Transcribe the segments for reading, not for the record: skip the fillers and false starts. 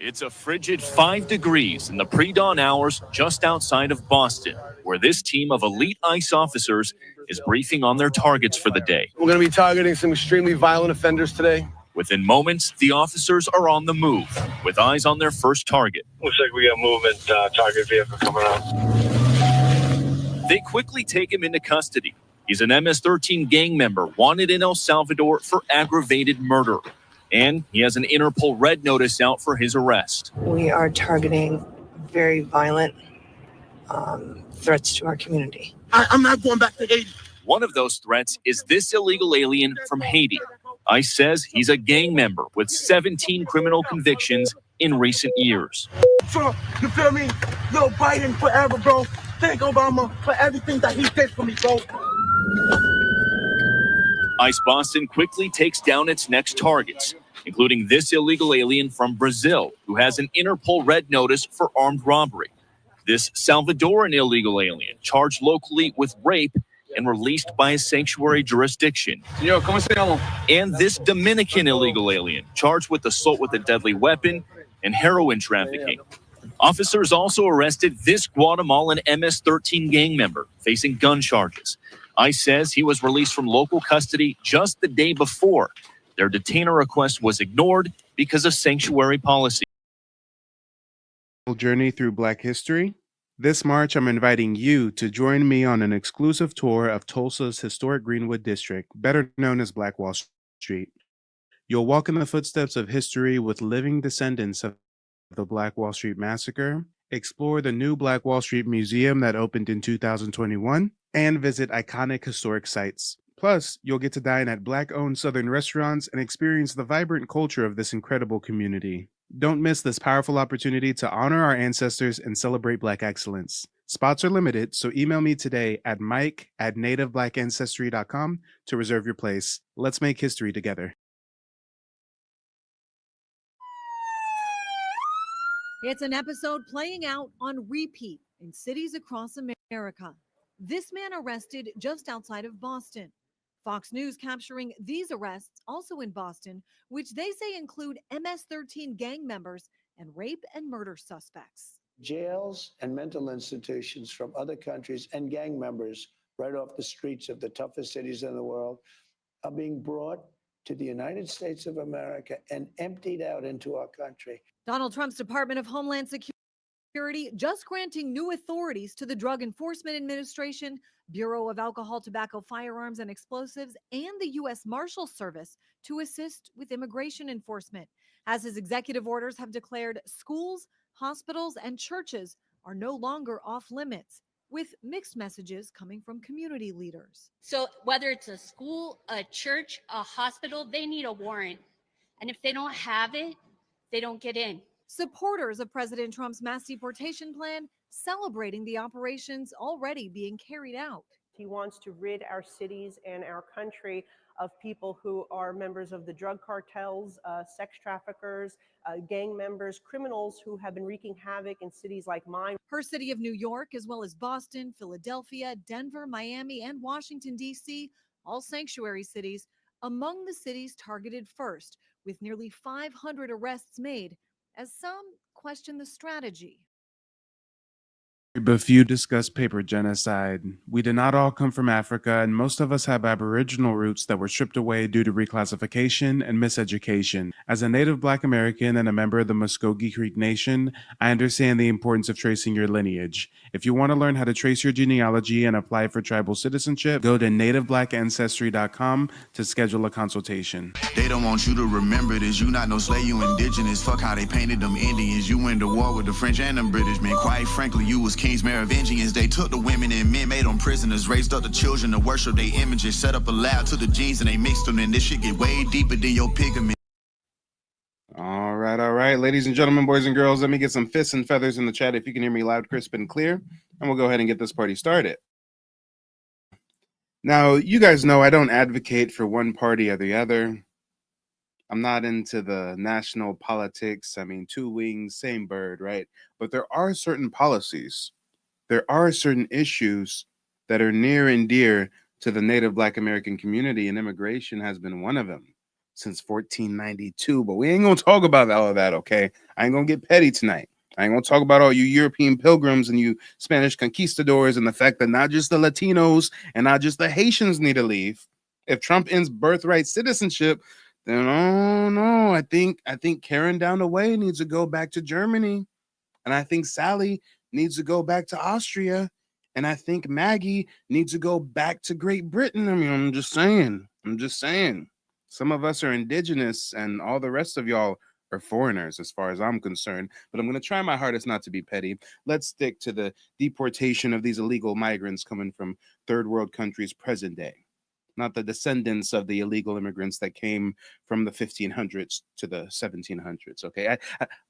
It's a frigid 5 degrees in the pre-dawn hours just outside of Boston, where this team of elite ICE officers is briefing on their targets for the day. We're going to be targeting some extremely violent offenders today. Within moments, the officers are on the move, with eyes on their first target. Looks like we got movement, target vehicle coming out. They quickly take him into custody. He's an MS-13 gang member wanted in El Salvador for aggravated murder. And he has an Interpol red notice out for his arrest. We are targeting very violent threats to our community. I'm not going back to Haiti. One of those threats is this illegal alien from Haiti. ICE says he's a gang member with 17 criminal convictions in recent years. Trump, you feel me? Yo, Biden forever, bro. Thank Obama for everything that he did for me, bro. ICE Boston quickly takes down its next targets, including this illegal alien from Brazil, who has an Interpol red notice for armed robbery. This Salvadoran illegal alien, charged locally with rape and released by a sanctuary jurisdiction. Señor, ¿cómo se llama? And this Dominican illegal alien, charged with assault with a deadly weapon and heroin trafficking. Officers also arrested this Guatemalan MS-13 gang member, facing gun charges. ICE says he was released from local custody just the day before. Their detainer request was ignored because of sanctuary policy. Journey through Black history. This March, I'm inviting you to join me on an exclusive tour of Tulsa's historic Greenwood district, better known as Black Wall Street. You'll walk in the footsteps of history with living descendants of the Black Wall Street Massacre, explore the new Black Wall Street Museum that opened in 2021, and visit iconic historic sites. Plus, you'll get to dine at Black-owned Southern restaurants and experience the vibrant culture of this incredible community. Don't miss this powerful opportunity to honor our ancestors and celebrate Black excellence. Spots are limited, so email me today at mike@nativebblackancestry.com to reserve your place. Let's make history together. It's an episode playing out on repeat in cities across America. This man arrested just outside of Boston. Fox News capturing these arrests also in Boston, which they say include MS-13 gang members and rape and murder suspects. Jails and mental institutions from other countries and gang members right off the streets of the toughest cities in the world are being brought to the United States of America and emptied out into our country. Donald Trump's Department of Homeland Security just granting new authorities to the Drug Enforcement Administration, Bureau of Alcohol, Tobacco, Firearms, and Explosives, and the U.S. Marshal Service to assist with immigration enforcement, as his executive orders have declared schools, hospitals, and churches are no longer off limits, with mixed messages coming from community leaders. So whether it's a school, a church, a hospital, they need a warrant. And if they don't have it, they don't get in. Supporters of President Trump's mass deportation plan celebrating the operations already being carried out. He wants to rid our cities and our country of people who are members of the drug cartels, sex traffickers, gang members, criminals who have been wreaking havoc in cities like mine. Her city of New York, as well as Boston, Philadelphia, Denver, Miami, and Washington, D.C., all sanctuary cities, among the cities targeted first, with nearly 500 arrests made, as some question the strategy. But few discuss paper genocide. We did not all come from Africa, and most of us have Aboriginal roots that were stripped away due to reclassification and miseducation. As a native Black American and a member of the Muskogee Creek Nation, I understand the importance of tracing your lineage. If you want to learn how to trace your genealogy and apply for tribal citizenship, go to nativebblackancestry.com to schedule a consultation. They don't want you to remember this. You not no slave, you indigenous. Fuck how they painted them Indians. You went to war with the French and the British, man. Quite frankly, you was King's Merovingians. They took the women and men, made them prisoners, raised up the children to worship their images, set up a lab to the genes and they mixed them, and this shit get way deeper than your pigment. All right, ladies and gentlemen, boys and girls, let me get some fists and feathers in the chat if you can hear me loud, crisp, and clear, and we'll go ahead and get this party started. Now, you guys know I don't advocate for one party or the other. I'm not into the national politics. I mean, two wings, same bird, right? But there are certain policies. There are certain issues that are near and dear to the Native Black American community, and immigration has been one of them. since 1492. But we ain't gonna talk about all of that, okay? I ain't gonna get petty tonight. I ain't gonna talk about all you European pilgrims and you Spanish conquistadors and the fact that not just the Latinos and not just the Haitians need to leave. If Trump ends birthright citizenship, then oh no, I think Karen down the way needs to go back to Germany, and I think Sally needs to go back to Austria, and I think Maggie needs to go back to Great Britain. I mean, I'm just saying. Some of us are indigenous, and all the rest of y'all are foreigners, as far as I'm concerned. But I'm going to try my hardest not to be petty. Let's stick to the deportation of these illegal migrants coming from third world countries present day, not the descendants of the illegal immigrants that came from the 1500s to the 1700s. Okay,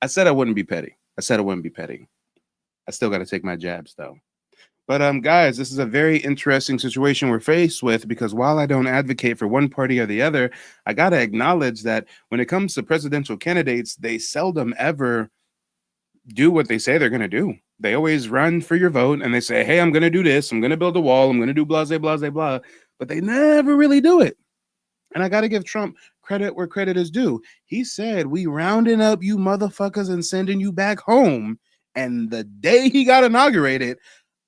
I said I wouldn't be petty. I still got to take my jabs though. But guys, this is a very interesting situation we're faced with, because while I don't advocate for one party or the other, I got to acknowledge that when it comes to presidential candidates, they seldom ever do what they say they're going to do. They always run for your vote and they say, hey, I'm going to do this. I'm going to build a wall. I'm going to do blah, blah, blah, blah. But they never really do it. And I got to give Trump credit where credit is due. He said, we rounding up you motherfuckers and sending you back home. And the day he got inaugurated,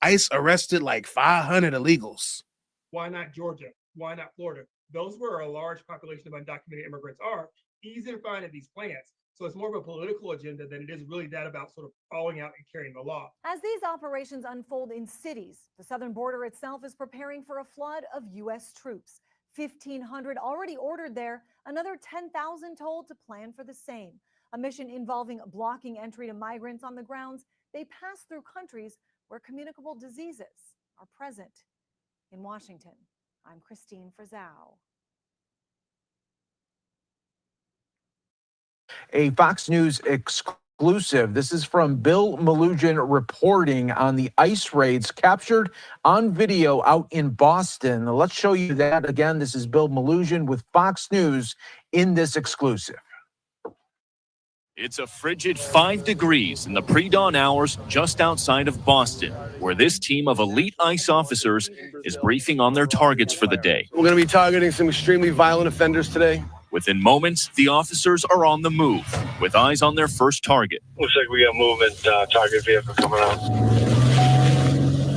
ICE arrested like 500 illegals. Why not Georgia? Why not Florida? Those where a large population of undocumented immigrants are, easy to find at these plants. So it's more of a political agenda than it is really that about sort of following out and carrying the law. As these operations unfold in cities, the southern border itself is preparing for a flood of U.S. troops. 1,500 already ordered there, another 10,000 told to plan for the same. A mission involving blocking entry to migrants on the grounds they pass through countries where communicable diseases are present. In Washington, I'm Christine Frizzau. A Fox News exclusive. This is from Bill Malugin reporting on the ICE raids captured on video out in Boston. Let's show you that again. This is Bill Malugin with Fox News in this exclusive. It's a frigid 5 degrees in the pre-dawn hours just outside of Boston, where this team of elite ICE officers is briefing on their targets for the day. We're going to be targeting some extremely violent offenders today. Within moments, the officers are on the move, with eyes on their first target. Looks like we got movement, target vehicle coming out.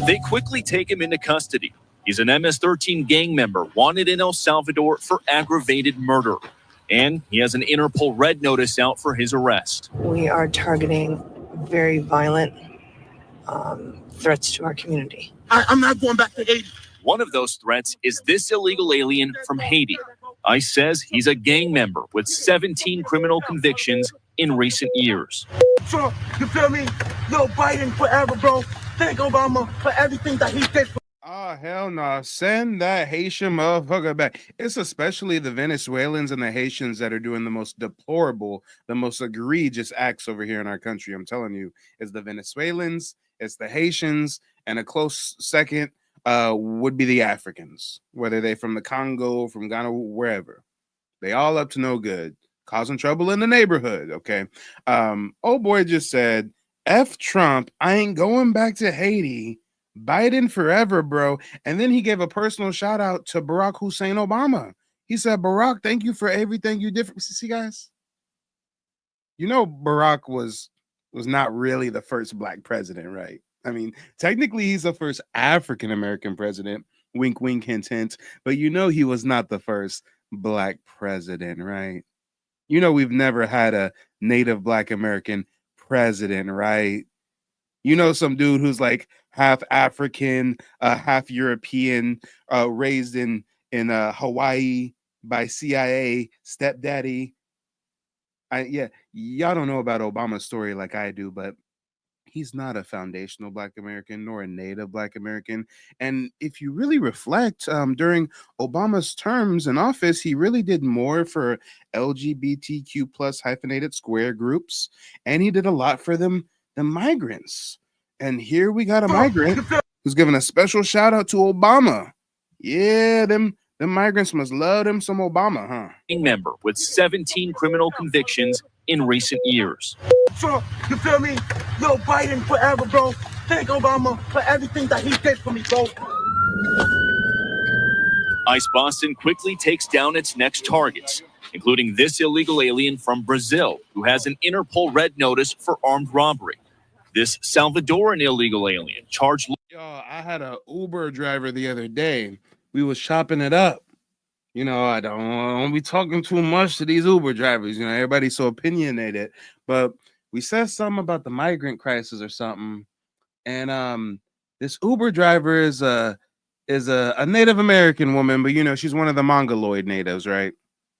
They quickly take him into custody. He's an MS-13 gang member wanted in El Salvador for aggravated murder. And he has an Interpol red notice out for his arrest. We are targeting very violent threats to our community. I'm not going back to Haiti. One of those threats is this illegal alien from Haiti. ICE says he's a gang member with 17 criminal convictions in recent years. Trump, you feel me? Yo, Biden forever, bro. Thank Obama for everything that he did for. Oh, hell no. Send that Haitian motherfucker back. It's especially the Venezuelans and the Haitians that are doing the most deplorable, the most egregious acts over here in our country. I'm telling you, it's the Venezuelans, it's the Haitians, and a close second would be the Africans, whether they're from the Congo, from Ghana, wherever. They all up to no good, causing trouble in the neighborhood, okay? Old boy just said, F Trump, I ain't going back to Haiti. Biden forever, bro. And then he gave a personal shout out to Barack Hussein Obama. He said, Barack, thank you for everything you did. See, guys, you know, Barack was not really the first black president, right? I mean, technically, he's the first African-American president. Wink, wink, hint, hint. But you know, he was not the first black president, right? You know, we've never had a native black American president, right? You know, some dude who's like half African, half European, raised in Hawaii by CIA stepdaddy. Yeah, y'all don't know about Obama's story like I do, but he's not a foundational black American nor a native black American. And if you really reflect, during Obama's terms in office, he really did more for LGBTQ plus hyphenated square groups, and he did a lot for them. The migrants. And here we got a migrant who's giving a special shout out to Obama. Yeah, them migrants must love them some Obama, huh? Member with 17 criminal convictions in recent years. Trump, you feel me? Yo, Biden forever, bro. Thank Obama for everything that he did for me, bro. ICE Boston quickly takes down its next targets. including this illegal alien from Brazil who has an Interpol red notice for armed robbery. This Salvadoran illegal alien charged. Yo, I had a Uber driver the other day. We was chopping it up. You know, I don't be talking too much to these Uber drivers. You know, everybody's so opinionated. But we said something about the migrant crisis or something. And this Uber driver is a Native American woman, but you know, she's one of the Mongoloid natives, right?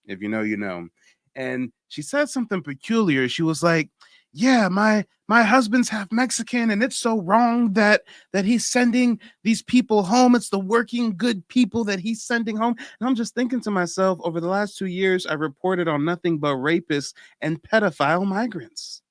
If you know, you know. And she said something peculiar. She was like, yeah, my husband's half Mexican, and it's so wrong that he's sending these people home. It's the working good people that he's sending home. And I'm just thinking to myself, over the last 2 years, I've reported on nothing but rapists and pedophile migrants.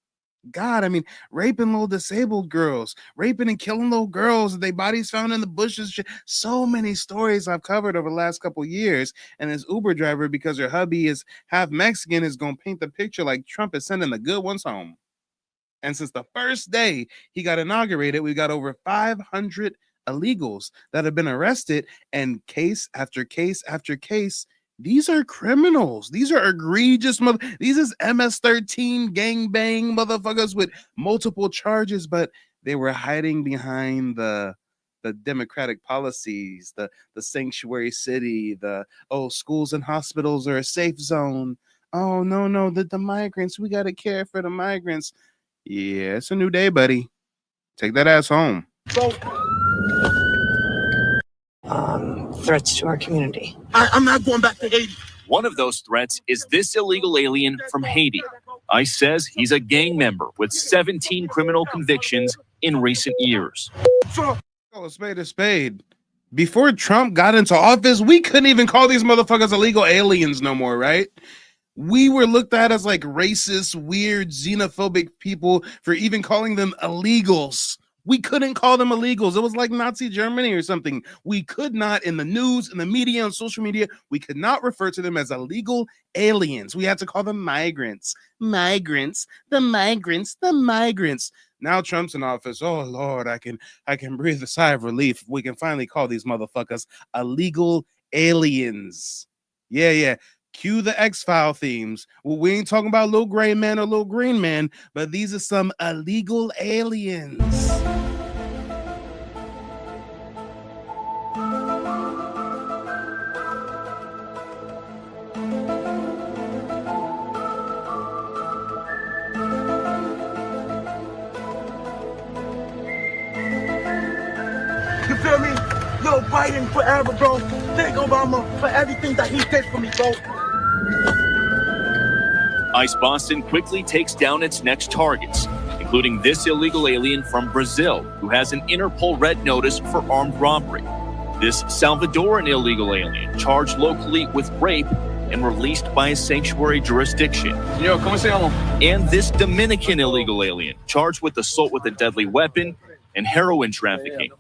God, I mean, raping little disabled girls, raping and killing little girls, their bodies found in the bushes. So many stories I've covered over the last couple of years. And this Uber driver, because her hubby is half Mexican, is going to paint the picture like Trump is sending the good ones home. And since the first day he got inaugurated, we got over 500 illegals that have been arrested, and case after case after case. These are criminals. These are egregious. These is MS-13 gangbang motherfuckers with multiple charges, but they were hiding behind the democratic policies, the sanctuary city, schools and hospitals are a safe zone. Oh, no, the migrants. We got to care for the migrants. Yeah, it's a new day, buddy. Take that ass home. Threats to our community. I'm not going back to Haiti. One of those threats is this illegal alien from Haiti. ICE says he's a gang member with 17 criminal convictions in recent years. Oh, a spade a spade. Before Trump got into office, we couldn't even call these motherfuckers illegal aliens no more, right? We were looked at as like racist, weird, xenophobic people for even calling them illegals. We couldn't call them illegals. It was like Nazi Germany or something. We could not, in the news, in the media, on social media, we could not refer to them as illegal aliens. We had to call them migrants. Migrants, the migrants, the migrants. Now Trump's in office. Oh Lord, I can breathe a sigh of relief. We can finally call these motherfuckers illegal aliens. Yeah. Cue the X-File themes. Well, we ain't talking about little gray man or little green man, but these are some illegal aliens. You feel me? Yo, Biden forever, bro. Thank Obama for everything that he did for me, bro. ICE Boston quickly takes down its next targets, including this illegal alien from Brazil who has an Interpol red notice for armed robbery. This Salvadoran illegal alien charged locally with rape and released by a sanctuary jurisdiction. Yo, ¿cómo se llama? And this Dominican illegal alien charged with assault with a deadly weapon and heroin trafficking.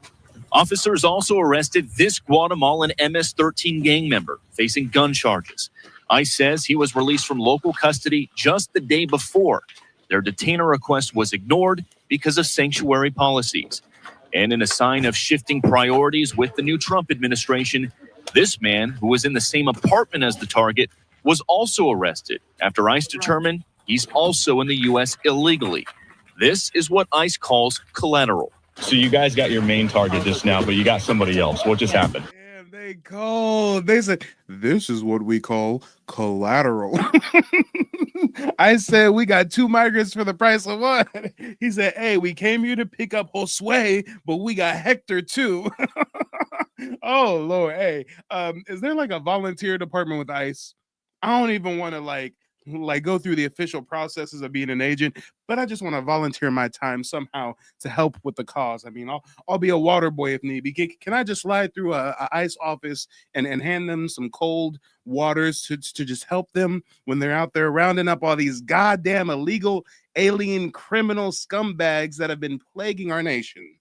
Officers also arrested this Guatemalan MS-13 gang member facing gun charges. ICE says he was released from local custody just the day before. Their detainer request was ignored because of sanctuary policies. And in a sign of shifting priorities with the new Trump administration, this man, who was in the same apartment as the target, was also arrested after ICE determined he's also in the U.S. illegally. This is what ICE calls collateral. So you guys got your main target just now, but you got somebody else. What just happened? Damn, they called. They said, this is what we call collateral. I said, we got 2 migrants for the price of 1. He said, hey, we came here to pick up Josue, but we got Hector too. Oh, Lord. Hey, is there like a volunteer department with ICE? I don't even want to like go through the official processes of being an agent, but I just want to volunteer my time somehow to help with the cause. I mean, I'll be a water boy if need be. Can I just slide through a ICE office and hand them some cold waters to just help them when they're out there rounding up all these goddamn illegal alien criminal scumbags that have been plaguing our nation?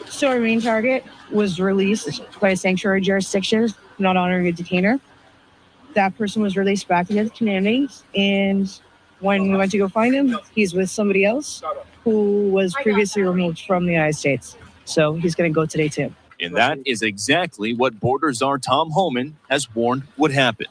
So our main target was released by a sanctuary jurisdiction, not honoring a detainer. That person was released back into the community, and when we went to go find him, he's with somebody else who was previously removed from the United States. So he's going to go today too. And that is exactly what Border Czar Tom Homan has warned would happen.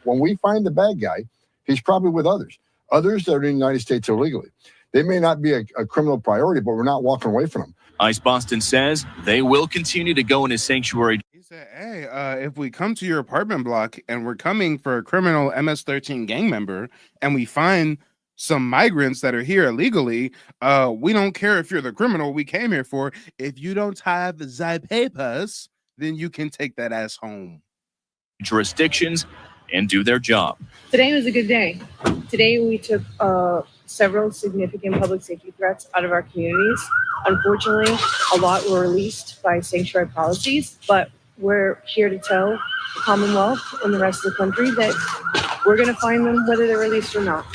When we find the bad guy, he's probably with others that are in the United States illegally. They may not be a criminal priority, but we're not walking away from them. ICE Boston says they will continue to go into sanctuary. He said, hey, if we come to your apartment block and we're coming for a criminal MS-13 gang member and we find some migrants that are here illegally, we don't care if you're the criminal we came here for. If you don't have the papers, then you can take that ass home. Jurisdictions and do their job. Today was a good day. Today we took several significant public safety threats out of our communities. Unfortunately, a lot were released by sanctuary policies, but we're here to tell the Commonwealth and the rest of the country that we're going to find them whether they're released or not.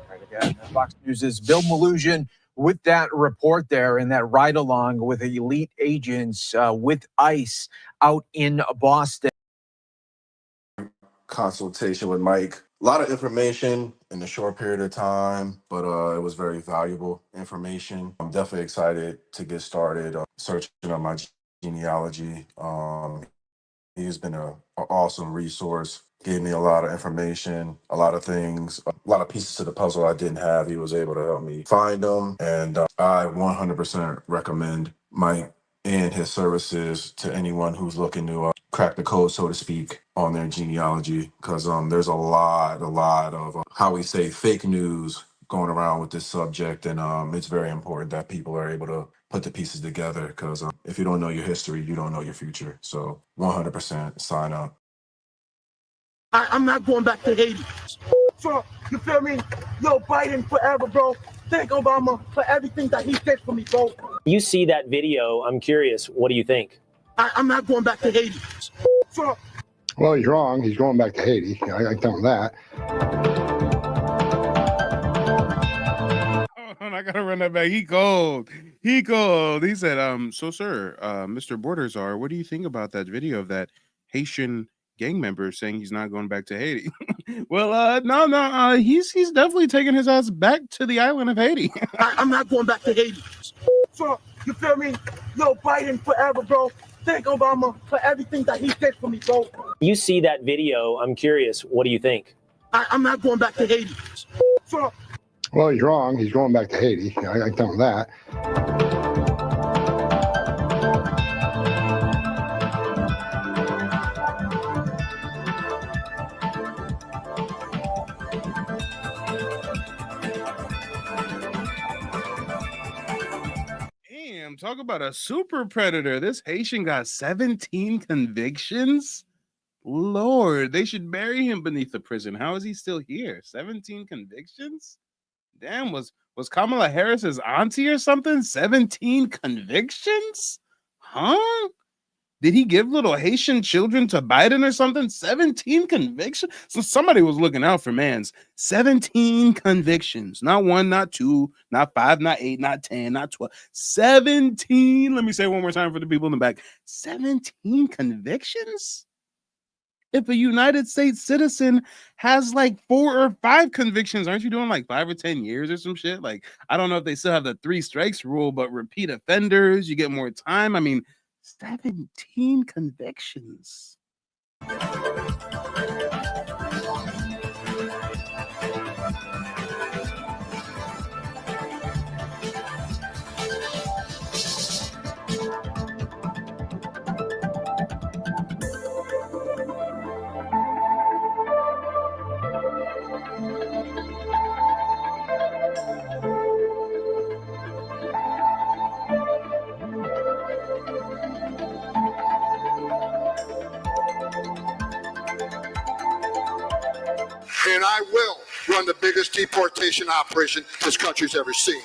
Right, again, Fox News' Bill Malusian with that report there and that ride along with elite agents with ICE out in Boston. Consultation with Mike. A lot of information in a short period of time, but it was very valuable information. I'm definitely excited to get started searching on my genealogy. He's been an awesome resource, gave me a lot of information, a lot of things, a lot of pieces to the puzzle I didn't have. He was able to help me find them, and I 100% recommend Mike and his services to anyone who's looking to crack the code, so to speak, on their genealogy, because there's a lot of how we say fake news going around with this subject, and it's very important that people are able to put the pieces together, because if you don't know your history, you don't know your future. So 100% sign up. I'm not going back to Haiti. So, you feel me? Yo, Biden forever, bro. Thank Obama for everything that he did for me, bro. You see that video, I'm curious, what do you think? I'm not going back to Haiti. So, Well, he's wrong. He's going back to Haiti. I tell him that. I gotta run that back. He cold. He said, so sir, Mr. Border Czar, what do you think about that video of that Haitian gang member saying he's not going back to Haiti? Well, no, he's definitely taking his ass back to the island of Haiti. I'm not going back to Haiti. So, you feel me? Yo, Biden forever, bro. Thank Obama for everything that he did for me, bro. You see that video, I'm curious, what do you think? I'm not going back to Haiti. So, Well, he's wrong. He's going back to Haiti. I tell him that. Damn, talk about a super predator. This Haitian got 17 convictions. Lord, they should bury him beneath the prison. How is he still here? 17 convictions? Damn, was Kamala Harris's auntie or something? 17 convictions? Huh? Did he give little Haitian children to Biden or something? 17 convictions? So somebody was looking out for mans. 17 convictions. Not 1, not 2, not 5, not 8, not 10, not 12. 17. Let me say it one more time for the people in the back. 17 convictions? If a United States citizen has like 4 or 5 convictions, aren't you doing like 5 or 10 years or some shit? Like, I don't know if they still have the 3 strikes rule, but repeat offenders, you get more time. I mean, 17 convictions. And I will run the biggest deportation operation this country's ever seen.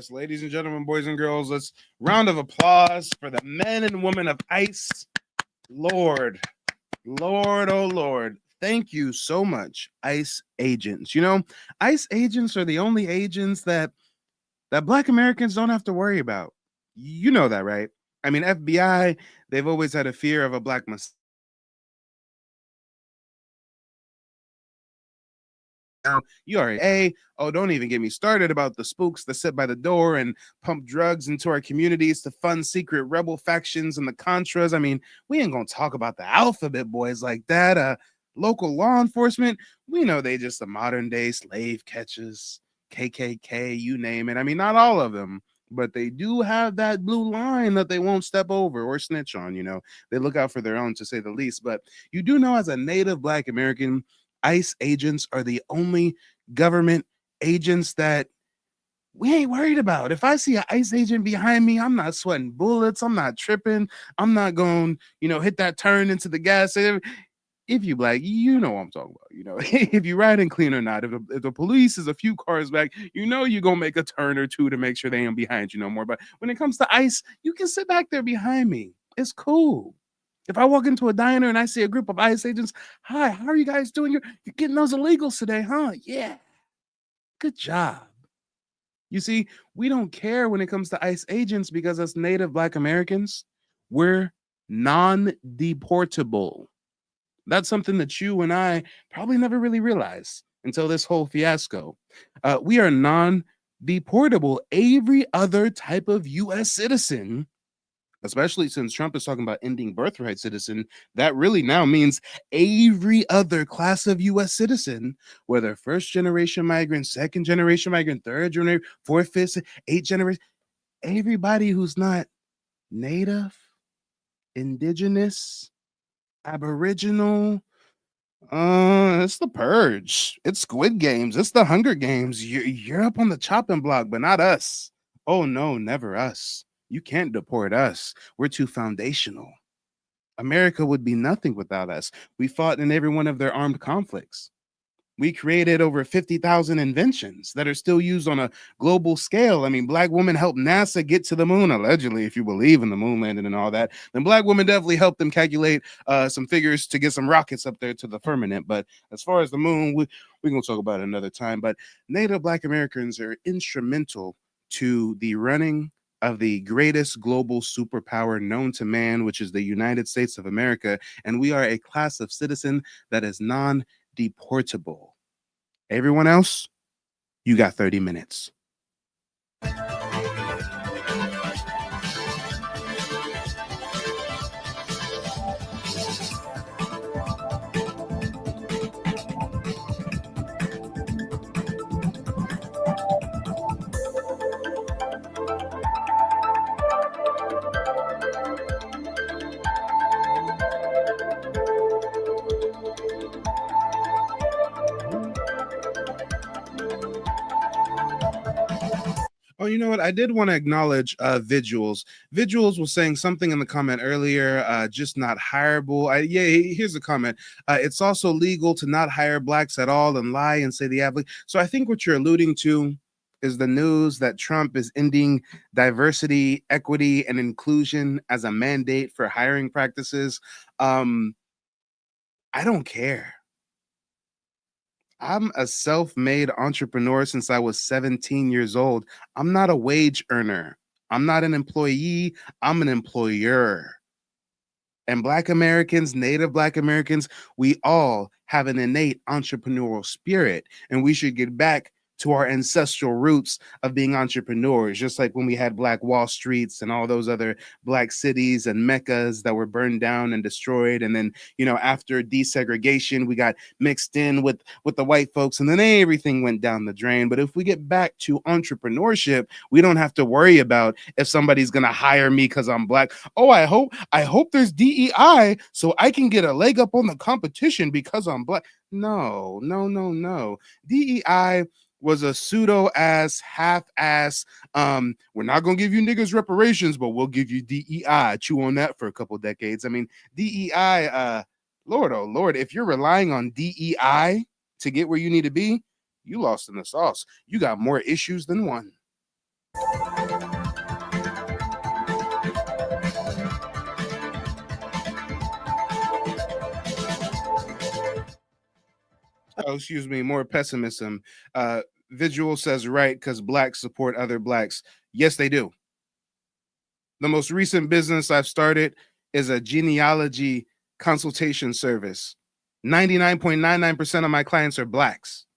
Yes, ladies and gentlemen, boys and girls, let's round of applause for the men and women of ICE. Lord, oh Lord, thank you so much, ICE agents. You know, ICE agents are the only agents that Black Americans don't have to worry about. You know that, right? I mean, FBI, they've always had a fear of a Black Messiah. You already don't even get me started about the spooks that sit by the door and pump drugs into our communities to fund secret rebel factions and the Contras. I mean, we ain't gonna talk about the alphabet boys like that. Local law enforcement, we know they just the modern day slave catchers, KKK, you name it. I mean, not all of them, but they do have that blue line that they won't step over or snitch on. You know, they look out for their own, to say the least. But you do know, as a native Black American, ICE agents are the only government agents that we ain't worried about. If I see an ICE agent behind me, I'm not sweating bullets. I'm not tripping. I'm not going, hit that turn into the gas. If you Black, you know what I'm talking about. If you riding clean or not, if the police is a few cars back, you're going to make a turn or two to make sure they ain't behind you no more. But when it comes to ICE, you can sit back there behind me. It's cool. If I walk into a diner and I see a group of ICE agents, hi, how are you guys doing? You're getting those illegals today, huh? Yeah. Good job. You see, we don't care when it comes to ICE agents because as native Black Americans, we're non-deportable. That's something that you and I probably never really realized until this whole fiasco. We are non-deportable. Every other type of U.S. citizen, especially since Trump is talking about ending birthright citizen, that really now means every other class of U.S. citizen, whether first generation migrant, second generation migrant, third generation, fourth, fifth, eighth generation, everybody who's not native, indigenous, aboriginal. It's the purge. It's Squid Games. It's the Hunger Games. You're up on the chopping block, but not us. Oh no, never us. You can't deport us. We're too foundational. America would be nothing without us. We fought in every one of their armed conflicts. We created over 50,000 inventions that are still used on a global scale. I mean, Black women helped NASA get to the moon, allegedly, if you believe in the moon landing and all that. Then Black women definitely helped them calculate some figures to get some rockets up there to the firmament. But as far as the moon, we're going to talk about it another time. But Native Black Americans are instrumental to the running of the greatest global superpower known to man, which is the United States of America. And we are a class of citizen that is non-deportable. Everyone else, you got 30 minutes. Oh, you know what? I did want to acknowledge Vigils. Vigils was saying something in the comment earlier, just not hireable. Here's the comment. It's also legal to not hire Blacks at all and lie and say the applicant. So I think what you're alluding to is the news that Trump is ending diversity, equity, and inclusion as a mandate for hiring practices. I don't care. I'm a self-made entrepreneur since I was 17 years old. I'm not a wage earner. I'm not an employee. I'm an employer. And Black Americans, Native Black Americans, we all have an innate entrepreneurial spirit, and we should get back to our ancestral roots of being entrepreneurs, just like when we had Black Wall Streets and all those other Black cities and meccas that were burned down and destroyed. And then, after desegregation, we got mixed in with the white folks, and then everything went down the drain. But if we get back to entrepreneurship, we don't have to worry about if somebody's going to hire me because I'm Black. Oh, I hope there's DEI so I can get a leg up on the competition because I'm Black. No. DEI was a pseudo-ass, half-ass, we're not going to give you niggas reparations, but we'll give you DEI. Chew on that for a couple decades. I mean, DEI, Lord, oh Lord, if you're relying on DEI to get where you need to be, you lost in the sauce. You got more issues than one. Oh, excuse me, more pessimism. Visual says right because blacks support other blacks. Yes, they do. The most recent business I've started is a genealogy consultation service. 99.99% of my clients are blacks.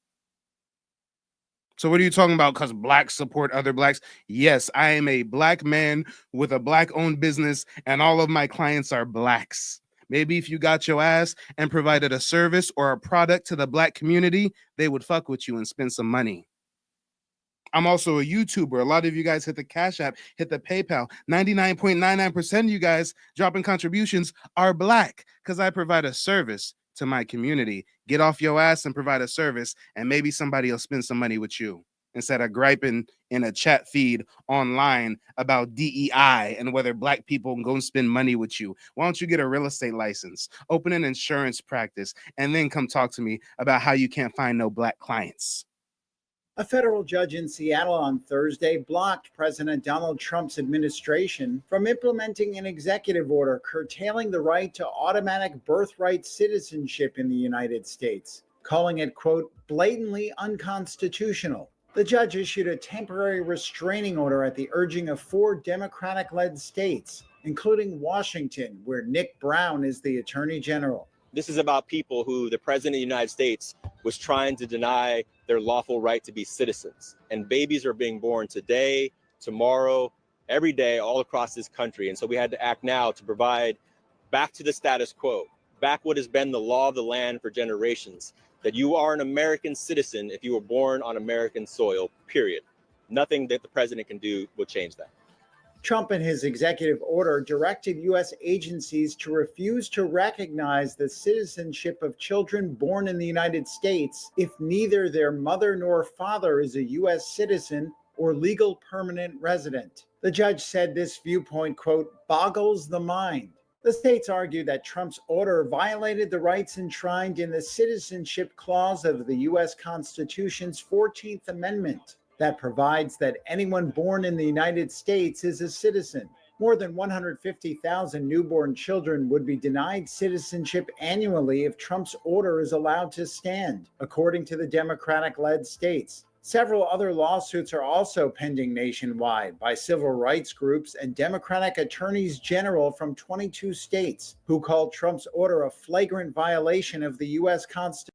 So what are you talking about? Because blacks support other blacks? Yes, I am a black man with a black-owned business, and all of my clients are blacks. Maybe if you got your ass and provided a service or a product to the black community, they would fuck with you and spend some money. I'm also a YouTuber. A lot of you guys hit the Cash App, hit the PayPal. 99.99% of you guys dropping contributions are black because I provide a service to my community. Get off your ass and provide a service, and maybe somebody will spend some money with you instead of griping in a chat feed online about DEI and whether black people can go and spend money with you. Why don't you get a real estate license, open an insurance practice, and then come talk to me about how you can't find no black clients? A federal judge in Seattle on Thursday blocked President Donald Trump's administration from implementing an executive order curtailing the right to automatic birthright citizenship in the United States, calling it, quote, blatantly unconstitutional. The judge issued a temporary restraining order at the urging of 4 Democratic-led states, including Washington, where Nick Brown is the Attorney General. This is about people who the President of the United States was trying to deny their lawful right to be citizens. And babies are being born today, tomorrow, every day, all across this country. And so we had to act now to provide back to the status quo, back what has been the law of the land for generations, that you are an American citizen if you were born on American soil, period. Nothing that the president can do will change that. Trump, in his executive order, directed U.S. agencies to refuse to recognize the citizenship of children born in the United States if neither their mother nor father is a U.S. citizen or legal permanent resident. The judge said this viewpoint, quote, boggles the mind. The states argued that Trump's order violated the rights enshrined in the Citizenship Clause of the U.S. Constitution's 14th Amendment. That provides that anyone born in the United States is a citizen. More than 150,000 newborn children would be denied citizenship annually if Trump's order is allowed to stand, according to the Democratic-led states. Several other lawsuits are also pending nationwide by civil rights groups and Democratic attorneys general from 22 states who called Trump's order a flagrant violation of the U.S. Constitution.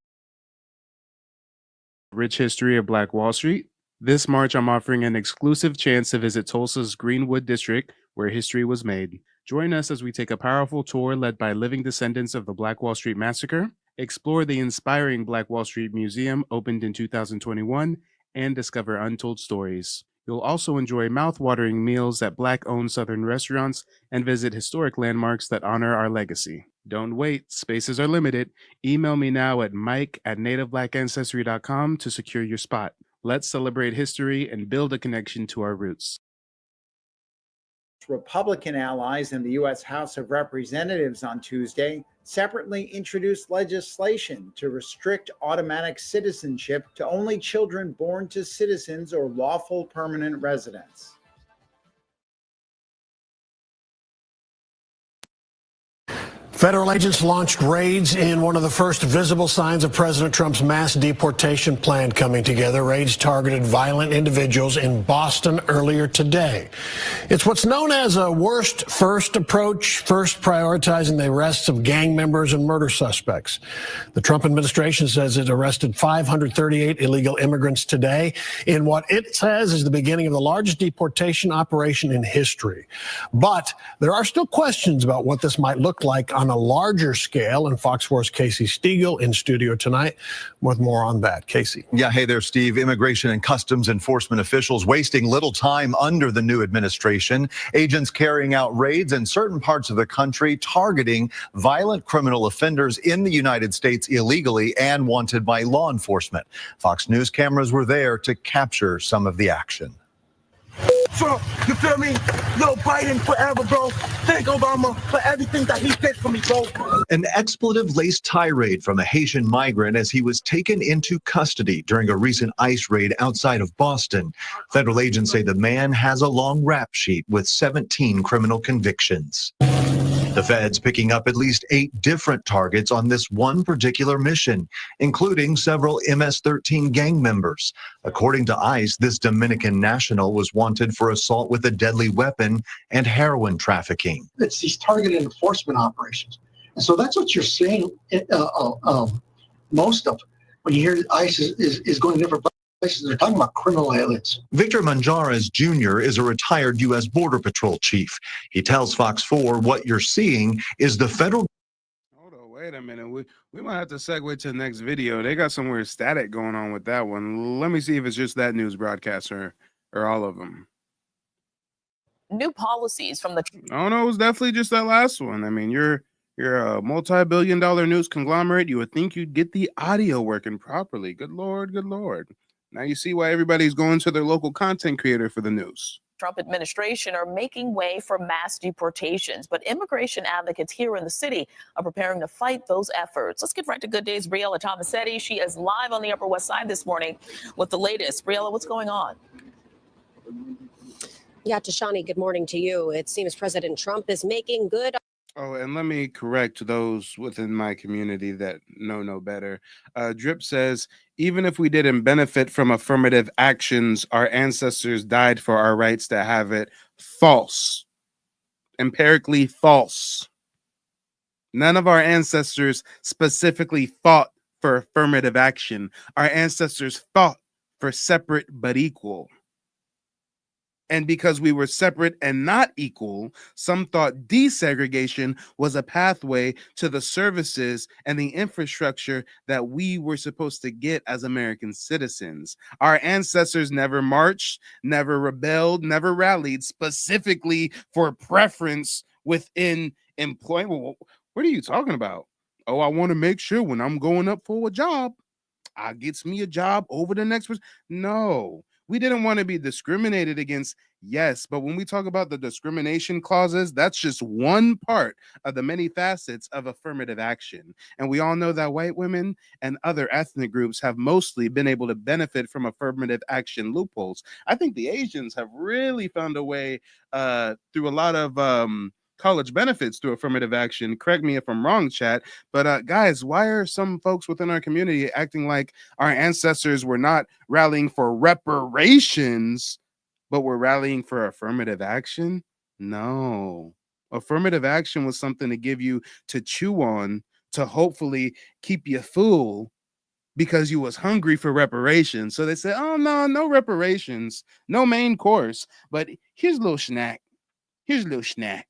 Rich history of Black Wall Street. This March, I'm offering an exclusive chance to visit Tulsa's Greenwood district, where history was made. Join us as we take a powerful tour led by living descendants of the Black Wall Street Massacre, explore the inspiring Black Wall Street Museum opened in 2021, and discover untold stories. You'll also enjoy mouth-watering meals at Black-owned Southern restaurants and visit historic landmarks that honor our legacy. Don't wait, spaces are limited. Email me now at mike@nativeblackancestry.com to secure your spot. Let's celebrate history and build a connection to our roots. Republican allies in the U.S. House of Representatives on Tuesday separately introduced legislation to restrict automatic citizenship to only children born to citizens or lawful permanent residents. Federal agents launched raids in one of the first visible signs of President Trump's mass deportation plan coming together. Raids targeted violent individuals in Boston earlier today. It's what's known as a worst first approach, first prioritizing the arrests of gang members and murder suspects. The Trump administration says it arrested 538 illegal immigrants today in what it says is the beginning of the largest deportation operation in history. But there are still questions about what this might look like on a larger scale, and Fox 4's Casey Stiegel in studio tonight with more on that. Casey. Yeah, hey there, Steve. Immigration and Customs Enforcement officials wasting little time under the new administration. Agents carrying out raids in certain parts of the country, targeting violent criminal offenders in the United States illegally and wanted by law enforcement. Fox News cameras were there to capture some of the action. Trump, you feel me? Yo, Biden forever, bro. Thank Obama for everything that he did for me, bro. An expletive-laced tirade from a Haitian migrant as he was taken into custody during a recent ICE raid outside of Boston. Federal agents say the man has a long rap sheet with 17 criminal convictions. The feds picking up at least 8 different targets on this one particular mission, including several MS-13 gang members. According to ICE, this Dominican national was wanted for assault with a deadly weapon and heroin trafficking. It's these targeted enforcement operations. And so that's what you're seeing most of. When you hear ICE is going to different places, they're talking about criminal aliens. Victor Manjares Jr. is a retired U.S. Border Patrol chief. He tells Fox 4 what you're seeing is the federal. Hold on, wait a minute. We might have to segue to the next video. They got some weird static going on with that one. Let me see if it's just that news broadcaster or all of them. New policies from the. Oh no, it was definitely just that last one. I mean, you're a multi-billion-dollar news conglomerate. You would think you'd get the audio working properly. Good Lord, good Lord. Now you see why everybody's going to their local content creator for the news. Trump administration are making way for mass deportations, but immigration advocates here in the city are preparing to fight those efforts. Let's get right to Good Day's Briella Tomasetti. She is live on the Upper West Side this morning with the latest. Briella, what's going on? Yeah, Tashani, good morning to you. It seems President Trump is making good. Oh, and let me correct those within my community that know no better. Drip says, even if we didn't benefit from affirmative actions, our ancestors died for our rights to have it. False. Empirically false. None of our ancestors specifically fought for affirmative action. Our ancestors fought for separate but equal. And because we were separate and not equal, some thought desegregation was a pathway to the services and the infrastructure that we were supposed to get as American citizens. Our ancestors never marched, never rebelled, never rallied specifically for preference within employment. What are you talking about? Oh, I want to make sure when I'm going up for a job, I gets me a job over the next person. No. We didn't want to be discriminated against, yes, but when we talk about the discrimination clauses, that's just one part of the many facets of affirmative action. And we all know that white women and other ethnic groups have mostly been able to benefit from affirmative action loopholes. I think the Asians have really found a way through a lot of college benefits through affirmative action. Correct me if I'm wrong, chat. But guys, why are some folks within our community acting like our ancestors were not rallying for reparations, but were rallying for affirmative action? No. Affirmative action was something to give you to chew on, to hopefully keep you full because you was hungry for reparations. So they said, oh, no reparations, no main course, but here's a little snack. Here's a little snack.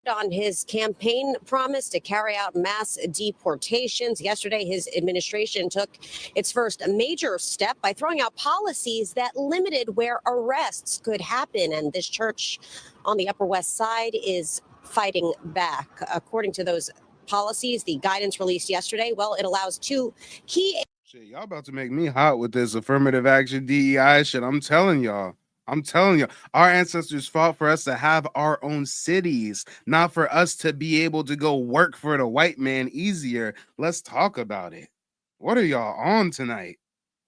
On his campaign promise to carry out mass deportations. Yesterday, his administration took its first major step by throwing out policies that limited where arrests could happen. And this church on the Upper West Side is fighting back. According to those policies, the guidance released yesterday, well, it allows 2 key... Shit, y'all about to make me hot with this affirmative action DEI shit. I'm telling y'all, our ancestors fought for us to have our own cities, not for us to be able to go work for the white man easier. Let's talk about it. What are y'all on tonight?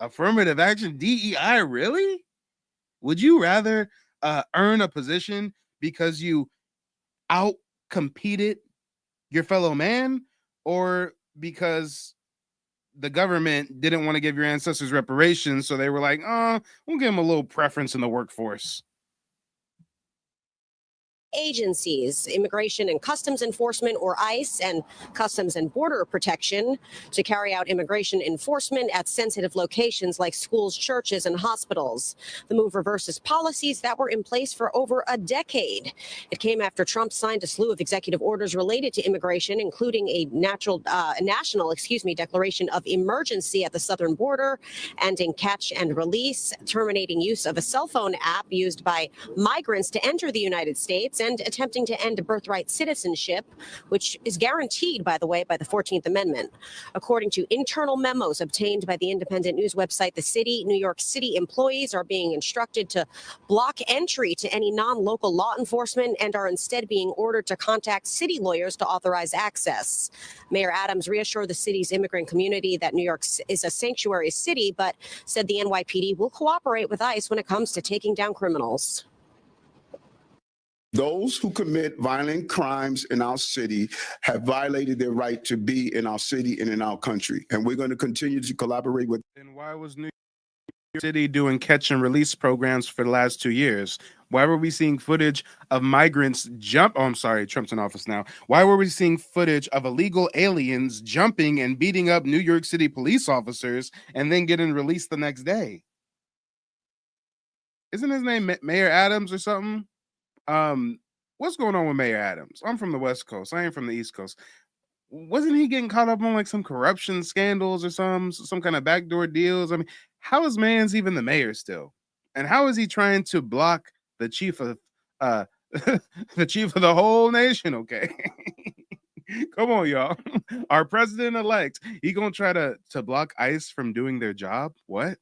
Affirmative action DEI, really? Would you rather earn a position because you out-competed your fellow man, or because the government didn't want to give your ancestors reparations, so they were like, we'll give them a little preference in the workforce? agencies, Immigration and Customs Enforcement, or ICE, and Customs and Border Protection, to carry out immigration enforcement at sensitive locations like schools, churches, and hospitals. The move reverses policies that were in place for over a decade. It came after Trump signed a slew of executive orders related to immigration, including a national declaration of emergency at the southern border, ending catch and release, terminating use of a cell phone app used by migrants to enter the United States, and attempting to end birthright citizenship, which is guaranteed, by the way, by the 14th Amendment. According to internal memos obtained by the independent news website The City, New York City employees are being instructed to block entry to any non-local law enforcement and are instead being ordered to contact city lawyers to authorize access. Mayor Adams reassured the city's immigrant community that New York is a sanctuary city, but said the NYPD will cooperate with ICE when it comes to taking down criminals. Those who commit violent crimes in our city have violated their right to be in our city and in our country. And we're going to continue to collaborate with. And why was New York City doing catch and release programs for the last 2 years? Why were we seeing footage of migrants jump? Oh, I'm sorry, Trump's in office now. Why were we seeing footage of illegal aliens jumping and beating up New York City police officers and then getting released the next day? Isn't his name Mayor Adams or something? What's going on with Mayor Adams? I'm from the West Coast. I ain't from the East Coast. Wasn't he getting caught up on like some corruption scandals or some kind of backdoor deals? I mean, how is man's even the mayor still? And how is he trying to block the chief of the chief of the whole nation? Okay. Come on, y'all. Our president-elect, he gonna try to block ICE from doing their job? What?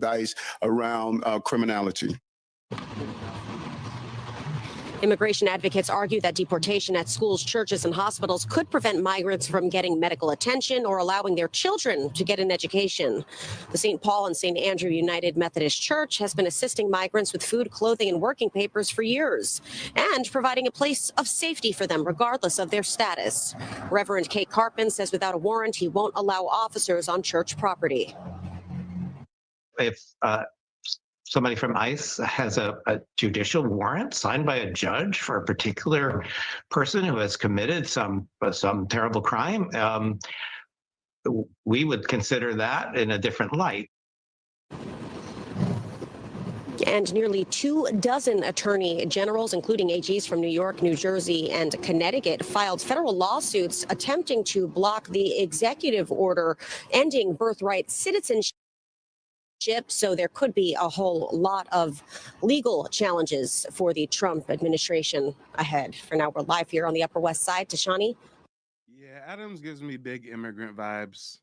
ICE around criminality. Immigration advocates argue that deportation at schools, churches, and hospitals could prevent migrants from getting medical attention or allowing their children to get an education. The St. Paul and St. Andrew United Methodist Church has been assisting migrants with food, clothing, and working papers for years and providing a place of safety for them regardless of their status. Reverend Kate Carpin says without a warrant, he won't allow officers on church property. If somebody from ICE has a judicial warrant signed by a judge for a particular person who has committed some terrible crime, we would consider that in a different light. And nearly 24 attorney generals, including AGs from New York, New Jersey, and Connecticut, filed federal lawsuits attempting to block the executive order ending birthright citizenship. So there could be a whole lot of legal challenges for the Trump administration ahead. For now, we're live here on the Upper West Side. Tashani? Yeah, Adams gives me big immigrant vibes.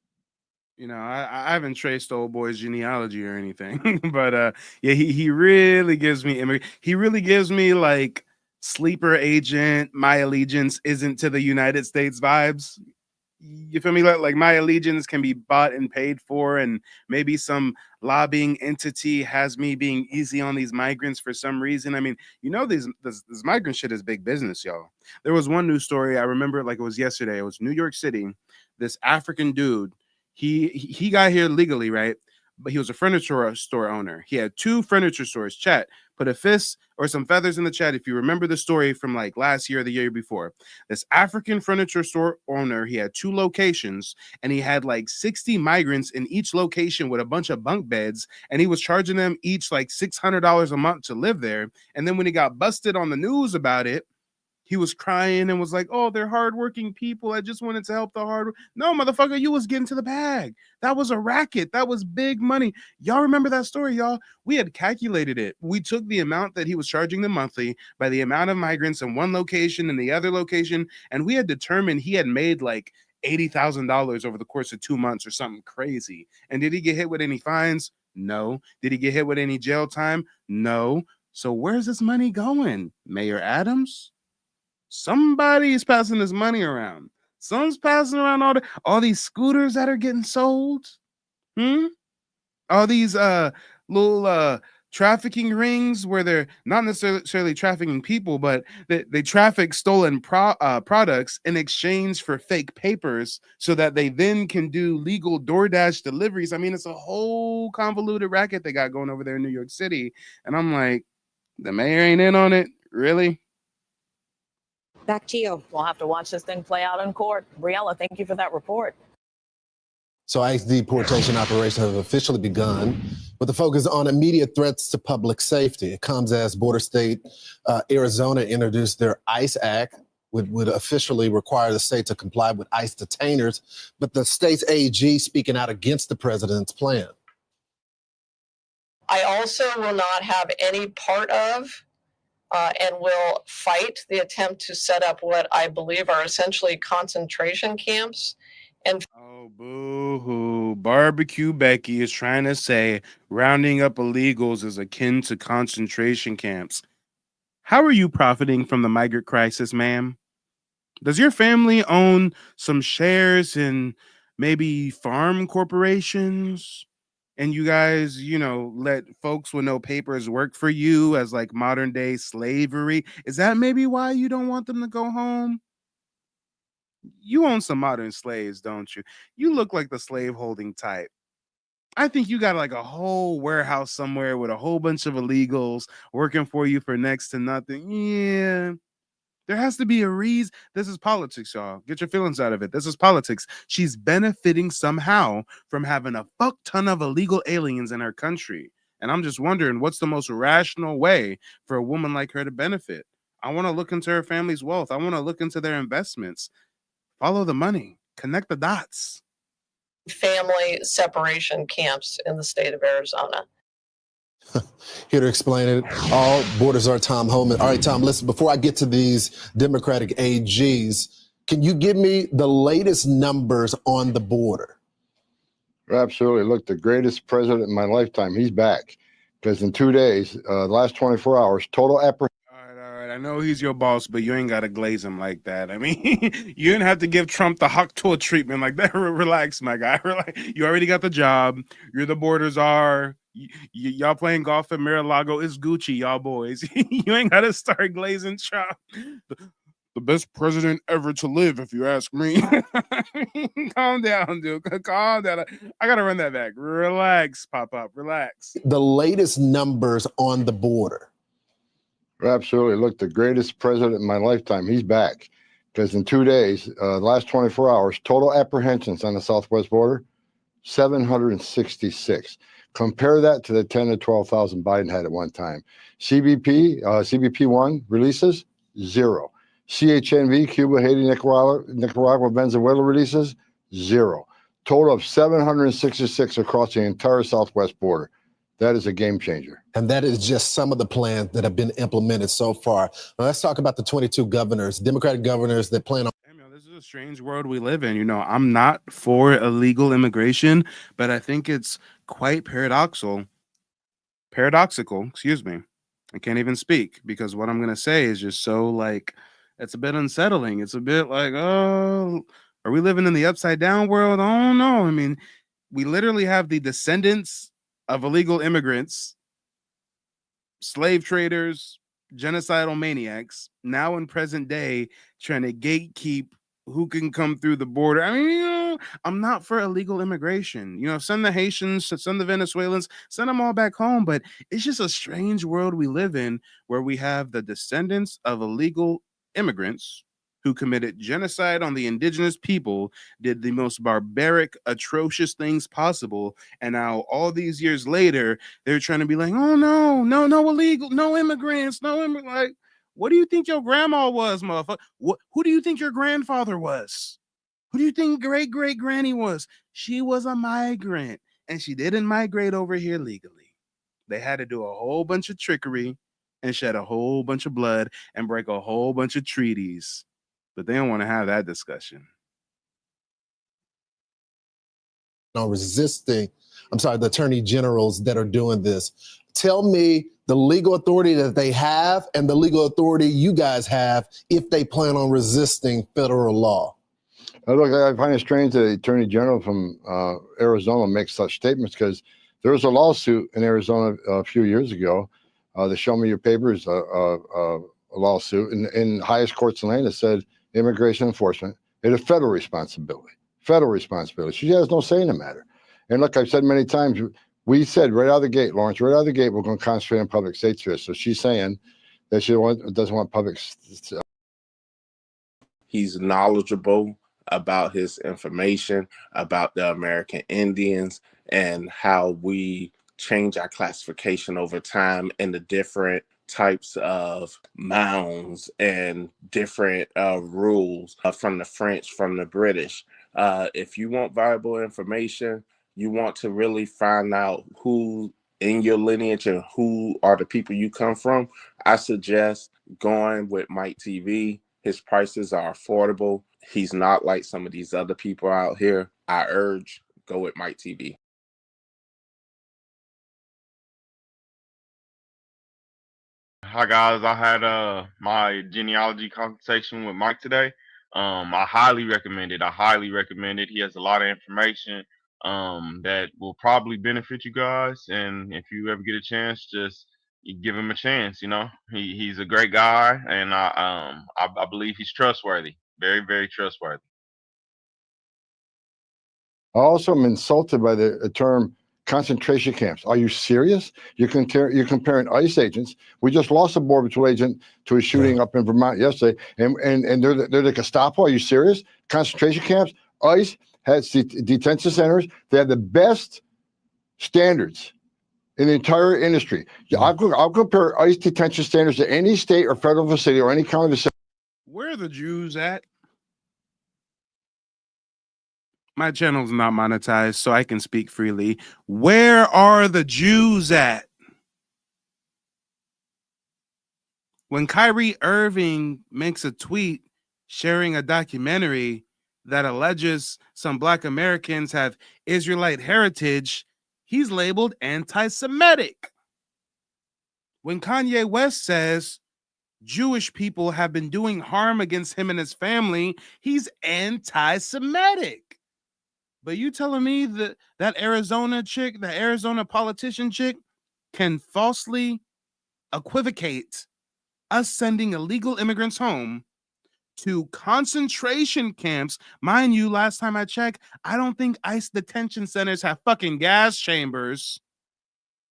You know, I haven't traced old boy's genealogy or anything, but yeah, he really gives me immigrant. He really gives me like sleeper agent. My allegiance isn't to the United States vibes. You feel me? Like my allegiance can be bought and paid for, and maybe some lobbying entity has me being easy on these migrants for some reason. I mean, you know, this migrant shit is big business, y'all. There was one news story I remember like it was yesterday. It was New York City. This African dude, he got here legally, right? But he was a furniture store owner. He had 2 furniture stores. Chat, put a fist or some feathers in the chat if you remember the story from like last year or the year before. This African furniture store owner, he had 2 locations and he had like 60 migrants in each location with a bunch of bunk beds, and he was charging them each like $600 a month to live there. And then when he got busted on the news about it, he was crying and was like, oh, they're hardworking people. I just wanted to help the hard. No, motherfucker, you was getting to the bag. That was a racket. That was big money. Y'all remember that story, y'all? We had calculated it. We took the amount that he was charging them monthly by the amount of migrants in one location and the other location, and we had determined he had made like $80,000 over the course of 2 months or something crazy. And did he get hit with any fines? No. Did he get hit with any jail time? No. So where's this money going? Mayor Adams? Somebody's passing this money around. Someone's passing around all these scooters that are getting sold. All these little trafficking rings where they're not necessarily trafficking people, but they traffic stolen products in exchange for fake papers so that they then can do legal DoorDash deliveries. I mean, it's a whole convoluted racket they got going over there in New York City. And I'm like, the mayor ain't in on it? Really? Back to you. We'll have to watch this thing play out in court. Briella, thank you for that report. So ICE deportation operations have officially begun with the focus on immediate threats to public safety. It comes as border state Arizona introduced their ICE Act, would officially require the state to comply with ICE detainers, but the state's AG speaking out against the president's plan. I also will not have any part of and will fight the attempt to set up what I believe are essentially concentration camps. And Oh, boo hoo. Barbecue Becky is trying to say rounding up illegals is akin to concentration camps. How are you profiting from the migrant crisis, ma'am? Does your family own some shares in maybe farm corporations? And you guys, let folks with no papers work for you as like modern day slavery? Is that maybe why you don't want them to go home? You own some modern slaves, don't you? You look like the slave holding type. I think you got like a whole warehouse somewhere with a whole bunch of illegals working for you for next to nothing. Yeah. There has to be a reason. This is politics, y'all. Get your feelings out of it. This is politics. She's benefiting somehow from having a fuck ton of illegal aliens in her country. And I'm just wondering what's the most rational way for a woman like her to benefit? I want to look into her family's wealth. I want to look into their investments. Follow the money. Connect the dots. family separation camps in the state of Arizona. Here to explain it all, borders are Tom Homan. All right, Tom, listen, before I get to these Democratic AGs, can you give me the latest numbers on the border? Absolutely. Look, the greatest president in my lifetime, he's back. Because in 2 days, the last 24 hours, total apprehension. All right. I know he's your boss, but you ain't got to glaze him like that. I mean, you didn't have to give Trump the hawk tour treatment like that. Relax, my guy. You already got the job. You're the border czar. Y'all playing golf at Mar-a-Lago. It's Gucci, y'all boys. You ain't got to start glazing Trump. The best president ever to live, if you ask me. Calm down, dude. Calm down. I got to run that back. Relax, Pop-Up. Relax. The latest numbers on the border. Absolutely. Look, the greatest president in my lifetime, he's back. Because in 2 days, the last 24 hours, total apprehensions on the southwest border, 766. Compare that to the 10 to 12,000 Biden had at one time. CBP1 releases, 0. CHNV, Cuba, Haiti, Nicaragua, Venezuela releases, 0. Total of 766 across the entire southwest border. That is a game changer. And that is just some of the plans that have been implemented so far. Now let's talk about the 22 governors, Democratic governors that plan on. This is a strange world we live in. I'm not for illegal immigration, but I think it's quite paradoxical. Excuse me. I can't even speak because what I'm going to say is just so it's a bit unsettling. It's a bit like, oh, are we living in the upside down world? I don't know. I mean, we literally have the descendants of illegal immigrants, slave traders, genocidal maniacs, now in present day, trying to gatekeep who can come through the border. I mean, I'm not for illegal immigration. Send the Haitians, send the Venezuelans, send them all back home. But it's just a strange world we live in where we have the descendants of illegal immigrants who committed genocide on the indigenous people, did the most barbaric, atrocious things possible. And now all these years later, they're trying to be like, oh, no illegal, no immigrants, no immigrants. Like, what do you think your grandma was, motherfucker? Who do you think your grandfather was? Who do you think great-great-granny was? She was a migrant, and she didn't migrate over here legally. They had to do a whole bunch of trickery and shed a whole bunch of blood and break a whole bunch of treaties. But they don't want to have that discussion. The attorney generals that are doing this. Tell me the legal authority that they have and the legal authority you guys have if they plan on resisting federal law. Look, I find it strange that the attorney general from Arizona makes such statements because there was a lawsuit in Arizona a few years ago. The Show Me Your Papers a lawsuit in highest courts in the land that said immigration enforcement is a federal responsibility. She has no say in the matter. And look, I've said many times, we said right out of the gate, Lawrence, right out of the gate, we're going to concentrate on public safety risks. So she's saying that she doesn't want public. He's knowledgeable about his information, about the American Indians and how we change our classification over time and the different types of mounds and different rules from the French, from the British. If you want viable information, you want to really find out who in your lineage and who are the people you come from, I suggest going with Mike TV. His prices are affordable. He's not like some of these other people out here. I urge, go with Mike TV. Hi guys, I had my genealogy consultation with Mike today. I highly recommend it. I highly recommend it. He has a lot of information that will probably benefit you guys. And if you ever get a chance, just you give him a chance. You know, he's a great guy, and I believe he's trustworthy. Very, very trustworthy. I also am insulted by the term concentration camps. Are you serious? You're comparing ICE agents. We just lost a Border Patrol agent to a shooting up in Vermont yesterday, and they're the Gestapo. Are you serious? Concentration camps. ICE has detention centers. They have the best standards in the entire industry. I'll compare ICE detention standards to any state or federal facility or any county facility. Where are the Jews at? My channel's not monetized, so I can speak freely. Where are the Jews at? When Kyrie Irving makes a tweet sharing a documentary that alleges some Black Americans have Israelite heritage, he's labeled anti-Semitic. When Kanye West says Jewish people have been doing harm against him and his family, he's anti-Semitic. But you telling me that that Arizona chick, the Arizona politician chick, can falsely equivocate us sending illegal immigrants home to concentration camps? Mind you, last time I checked, I don't think ICE detention centers have fucking gas chambers.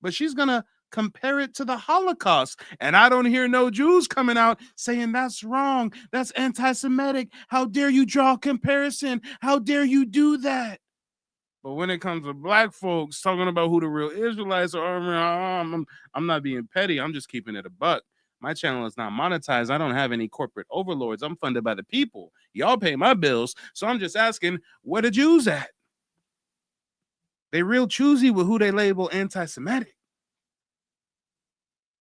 But she's gonna compare it to the Holocaust. And I don't hear no Jews coming out saying that's wrong. That's anti-Semitic. How dare you draw a comparison? How dare you do that? But when it comes to Black folks talking about who the real Israelites are, I'm not being petty. I'm just keeping it a buck. My channel is not monetized. I don't have any corporate overlords. I'm funded by the people. Y'all pay my bills. So I'm just asking, where the Jews at? They real choosy with who they label anti-Semitic.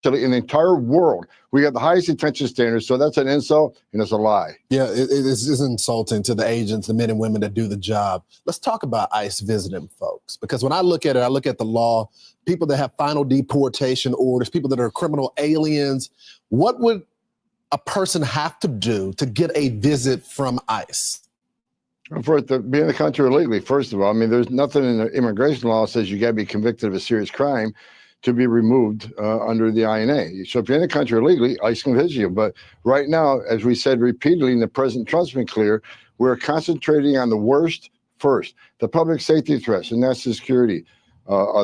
In the entire world, we got the highest detention standards, so that's an insult and it's a lie. Yeah, it is insulting to the agents, the men and women that do the job. Let's talk about ICE visiting folks, because when I look at it, I look at the law, people that have final deportation orders, people that are criminal aliens. What would a person have to do to get a visit from ICE? For it to be in the country illegally, first of all, I mean, there's nothing in the immigration law that says you got to be convicted of a serious crime to be removed under the INA. So if you're in the country illegally, ICE can visit you. But right now, as we said repeatedly, and the President Trump's been clear, we're concentrating on the worst first, the public safety threats and national security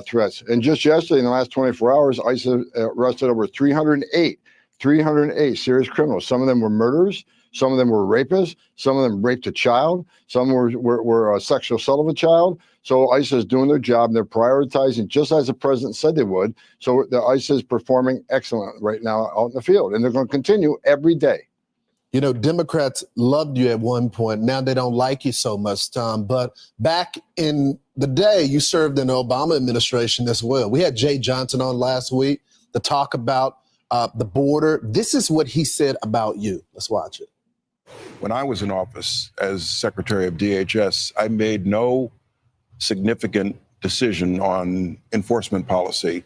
threats. And just yesterday, in the last 24 hours, ICE arrested over 308 serious criminals. Some of them were murderers. Some of them were rapists. Some of them raped a child. Some were sexual assault of a child. So ICE is doing their job, and they're prioritizing just as the president said they would. So the ICE is performing excellent right now out in the field, and they're going to continue every day. You know, Democrats loved you at one point. Now they don't like you so much, Tom. But back in the day, you served in the Obama administration as well. We had Jay Johnson on last week to talk about the border. This is what he said about you. Let's watch it. When I was in office as Secretary of DHS, I made no significant decision on enforcement policy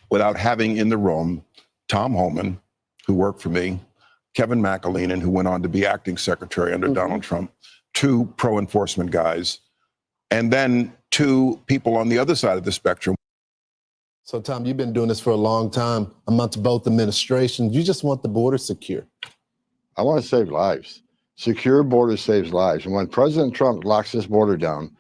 without having in the room Tom Homan, who worked for me, Kevin McAleenan, who went on to be acting secretary under Donald Trump, two pro-enforcement guys, and then two people on the other side of the spectrum. So, Tom, you've been doing this for a long time amongst both administrations. You just want the border secure. I want to save lives. Secure border saves lives. And when President Trump locks this border down,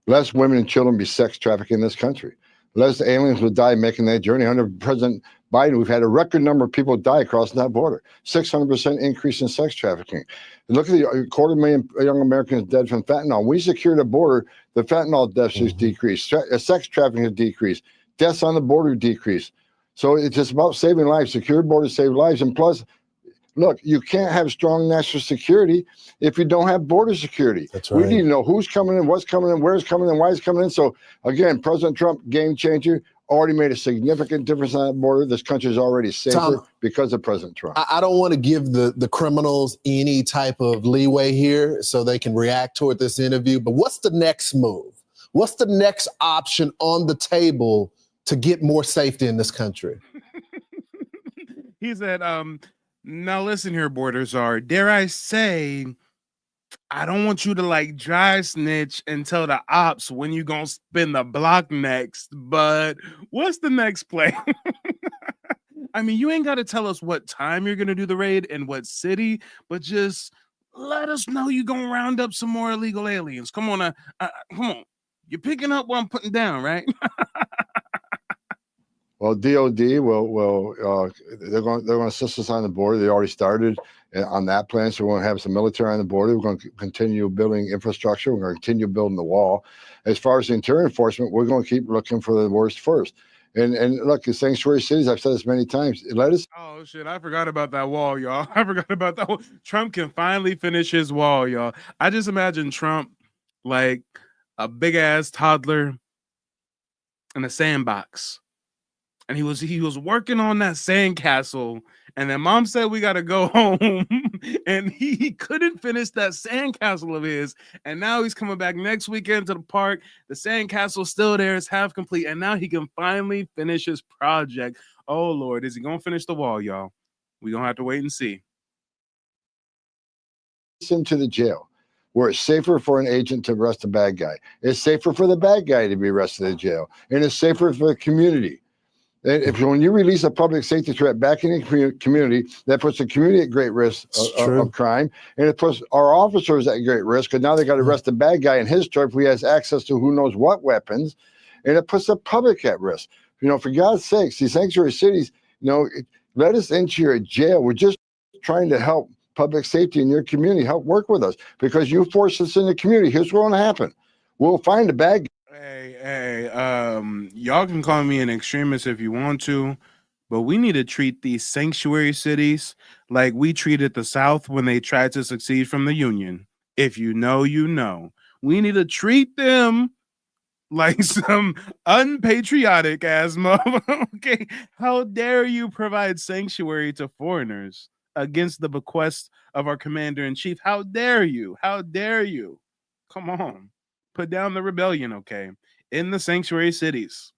less women and children be sex trafficked in this country. Less aliens will die making that journey. Under President Biden, we've had a record number of people die crossing that border. 600% increase in sex trafficking. And look at the 250,000 young Americans dead from fentanyl. We secured a border, the fentanyl deaths has decreased. Sex trafficking has decreased. Deaths on the border decreased. So it's just about saving lives. Secure borders save lives. And plus, look, you can't have strong national security if you don't have border security. That's right. We need to know who's coming in, what's coming in, where's coming in, why it's coming in. So again, President Trump, game changer. already made a significant difference on that border. This country is already safer Tom, because of President Trump. I don't want to give the criminals any type of leeway here so they can react toward this interview, but what's the next move? What's the next option on the table to get more safety in this country? He said, now listen here, border czar, dare I say, I don't want you to like dry snitch and tell the ops when you gonna spin the block next, but what's the next play? I mean, you ain't got to tell us what time you're gonna do the raid and what city, but just let us know you're gonna round up some more illegal aliens. Come on, come on. You're picking up what I'm putting down, right? Well, DOD they're going to assist us on the border. They already started on that plan, so we're going to have some military on the border. We're going to continue building infrastructure. We're going to continue building the wall. As far as the interior enforcement, we're going to keep looking for the worst first. And look, the sanctuary cities, I've said this many times. Let us. Oh shit, I forgot about that wall, y'all. I forgot about that wall. Trump can finally finish his wall, y'all. I just imagine Trump like a big ass toddler in a sandbox. And he was working on that sandcastle, and then mom said we gotta go home, and he couldn't finish that sandcastle of his. And now he's coming back next weekend to the park. The sandcastle's still there, it's half complete, and now he can finally finish his project. Oh Lord, is he gonna finish the wall, y'all? We're gonna have to wait and see. Him to the jail, where it's safer for an agent to arrest a bad guy. It's safer for the bad guy to be arrested in jail, and it's safer for the community. When you release a public safety threat back in the community, that puts the community at great risk of crime, and it puts our officers at great risk because now they got to arrest the bad guy in his truck who has access to who knows what weapons, and it puts the public at risk. You know, for God's sakes, these sanctuary cities, you know, let us into your jail. We're just trying to help public safety in your community. Help work with us because you force us in the community. Here's what's going to happen: we'll find the bad guy. Hey, y'all can call me an extremist if you want to, but we need to treat these sanctuary cities like we treated the South when they tried to succeed from the Union. If you know, you know. We need to treat them like some unpatriotic ass motherfucker. Okay, how dare you provide sanctuary to foreigners against the bequest of our commander-in-chief? How dare you? How dare you? Come on. Put down the rebellion, okay, in the sanctuary cities.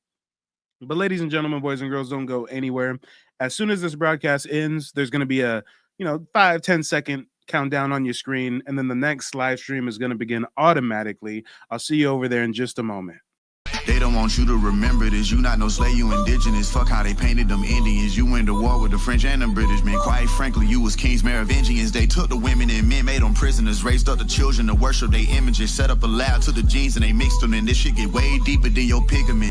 But ladies and gentlemen, boys and girls, don't go anywhere. As soon as this broadcast ends, there's going to be a 5-10 second countdown on your screen, and then the next live stream is going to begin automatically. I'll see you over there in just a moment. They don't want you to remember this. You not no slave, you indigenous. Fuck how they painted them Indians. You went to war with the French and the British men. Quite frankly, you was kings, Merovingians. They took the women and men, made them prisoners. Raised up the children to worship their images. Set up a lab to the genes and they mixed them. And this shit get way deeper than your pigment.